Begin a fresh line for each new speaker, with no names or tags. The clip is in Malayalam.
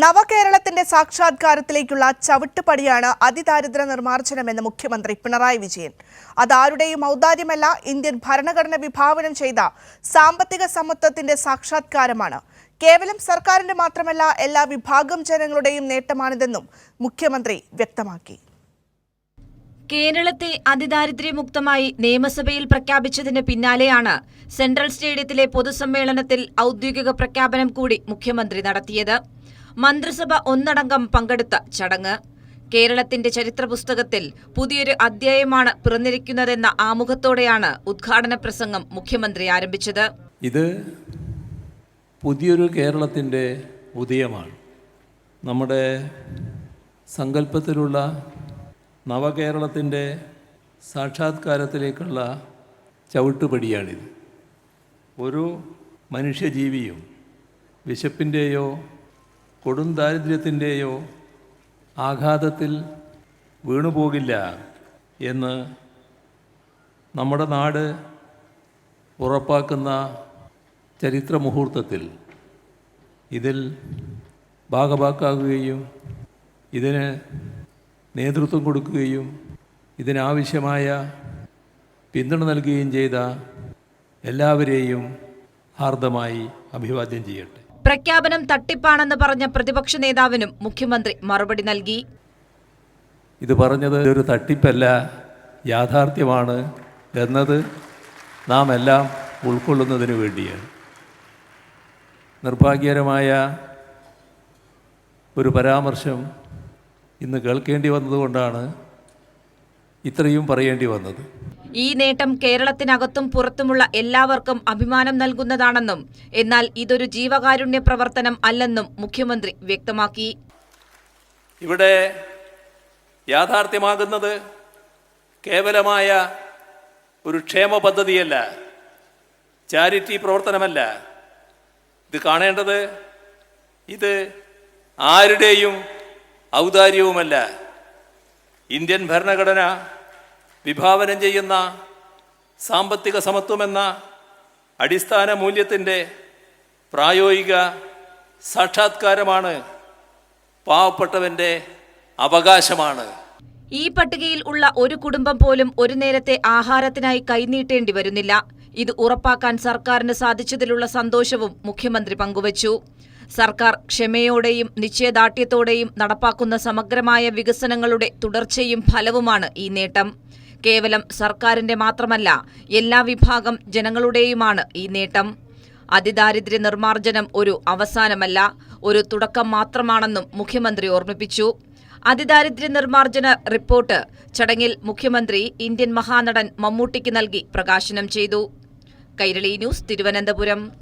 നവകേരളത്തിന്റെ സാക്ഷാത്കാരത്തിലേക്കുള്ള ചവിട്ടുപടിയാണ് അതിദാരിദ്ര്യ നിർമ്മാർജ്ജനമെന്ന് മുഖ്യമന്ത്രി പിണറായി വിജയൻ. അതാരുടെയും ഔദാര്യമല്ല, ഇന്ത്യൻ ഭരണഘടന വിഭാവനം ചെയ്ത സാമ്പത്തിക സമത്വത്തിന്റെ സാക്ഷാത്കാരമാണ്. കേവലം സർക്കാരിന്റെ മാത്രമല്ല, എല്ലാ വിഭാഗം ജനങ്ങളുടെയും നേട്ടമാണിതെന്നും മുഖ്യമന്ത്രി വ്യക്തമാക്കി.
കേരളത്തെ അതിദാരിദ്ര്യമുക്തമായി നിയമസഭയിൽ പ്രഖ്യാപിച്ചതിന് പിന്നാലെയാണ് സെൻട്രൽ സ്റ്റേഡിയത്തിലെ പൊതുസമ്മേളനത്തിൽ ഔദ്യോഗിക പ്രഖ്യാപനം കൂടി മുഖ്യമന്ത്രി നടത്തിയത്. മന്ത്രിസഭ ഒന്നടങ്കം പങ്കെടുത്ത ചടങ്ങ് കേരളത്തിന്റെ ചരിത്ര പുസ്തകത്തിൽ പുതിയൊരു അധ്യായമാണ് പിറന്നിരിക്കുന്നതെന്ന ആമുഖത്തോടെയാണ് ഉദ്ഘാടന പ്രസംഗം മുഖ്യമന്ത്രി ആരംഭിച്ചത്.
ഇത് പുതിയൊരു കേരളത്തിന്റെ ഉദയമാണ്. നമ്മുടെ സങ്കല്പത്തിലുള്ള നവകേരളത്തിൻ്റെ സാക്ഷാത്കാരത്തിലേക്കുള്ള ചവിട്ടുപടിയാണിത്. ഒരു മനുഷ്യജീവിയും വിശപ്പിൻ്റെയോ കൊടും ദാരിദ്ര്യത്തിൻ്റെയോ ആഘാതത്തിൽ വീണുപോകില്ല എന്ന് നമ്മുടെ നാട് ഉറപ്പാക്കുന്ന ചരിത്ര മുഹൂർത്തത്തിൽ ഇതിൽ ഭാഗഭാക്കാകുകയും ഇതിന് നേതൃത്വം കൊടുക്കുകയും ഇതിനാവശ്യമായ പിന്തുണ നൽകുകയും ചെയ്ത എല്ലാവരെയും ഹാർദമായി അഭിവാദ്യം ചെയ്യട്ടെ.
പ്രഖ്യാപനം തട്ടിപ്പാണെന്ന് പറഞ്ഞ പ്രതിപക്ഷ നേതാവിനും മുഖ്യമന്ത്രി മറുപടി നൽകി.
ഇത് പറഞ്ഞത് ഒരു തട്ടിപ്പല്ല, യാഥാർത്ഥ്യമാണ് എന്നത് നാം എല്ലാം ഉൾക്കൊള്ളുന്നതിന് വേണ്ടിയാണ്. നിർഭാഗ്യകരമായ ഒരു പരാമർശം ഇന്ന് കേൾക്കേണ്ടി വന്നതുകൊണ്ടാണ് ഇത്രയും പറയേണ്ടി വന്നത്.
ഈ നേട്ടം കേരളത്തിനകത്തും പുറത്തുമുള്ള എല്ലാവർക്കും അഭിമാനം നൽകുന്നതാണെന്നും എന്നാൽ ഇതൊരു ജീവകാരുണ്യ പ്രവർത്തനം അല്ലെന്നും മുഖ്യമന്ത്രി വ്യക്തമാക്കി.
ഇവിടെ യാഥാർത്ഥ്യമാകുന്നത് കേവലമായ ഒരു ക്ഷേമ പദ്ധതിയല്ല, ചാരിറ്റി പ്രവർത്തനമല്ല. ഇത് കാണേണ്ടത് ഇത് ആരുടെയും ഔദാര്യവുമല്ല. ഇന്ത്യൻ ഭരണഘടന വിഭാവനം ചെയ്യുന്ന സാമ്പത്തിക സമത്വമെന്ന അടിസ്ഥാന മൂല്യത്തിൻ്റെ പ്രായോഗിക സാക്ഷാത്കാരമാണ്. പാവപ്പെട്ടവൻ്റെ അവകാശമാണ്.
ഈ പട്ടികയിൽ ഉള്ള ഒരു കുടുംബം പോലും ഒരു നേരത്തെ ആഹാരത്തിനായി കൈനീട്ടേണ്ടി വരുന്നില്ല. ഇത് ഉറപ്പാക്കാൻ സർക്കാരിന് സാധിച്ചതിലുള്ള സന്തോഷവും മുഖ്യമന്ത്രി പങ്കുവച്ചു. സർക്കാർ ക്ഷമയോടെയും നിശ്ചയദാർഢ്യത്തോടെയും നടപ്പാക്കുന്ന സമഗ്രമായ വികസനങ്ങളുടെ തുടർച്ചയും ഫലവുമാണ് ഈ നേട്ടം. കേവലം സർക്കാരിന്റെ മാത്രമല്ല, എല്ലാ വിഭാഗം ജനങ്ങളുടെയുമാണ് ഈ നേട്ടം. അതിദാരിദ്ര്യ നിർമ്മാർജ്ജനം ഒരു അവസാനമല്ല, ഒരു തുടക്കം മാത്രമാണെന്നും മുഖ്യമന്ത്രി ഓർമ്മിപ്പിച്ചു. അതിദാരിദ്ര്യ നിർമ്മാർജ്ജന റിപ്പോർട്ട് ചടങ്ങിൽ മുഖ്യമന്ത്രി ഇന്ത്യൻ മഹാനടൻ മമ്മൂട്ടിക്ക് നൽകി പ്രകാശനം ചെയ്തു. കൈരളി ന്യൂസ്, തിരുവനന്തപുരം.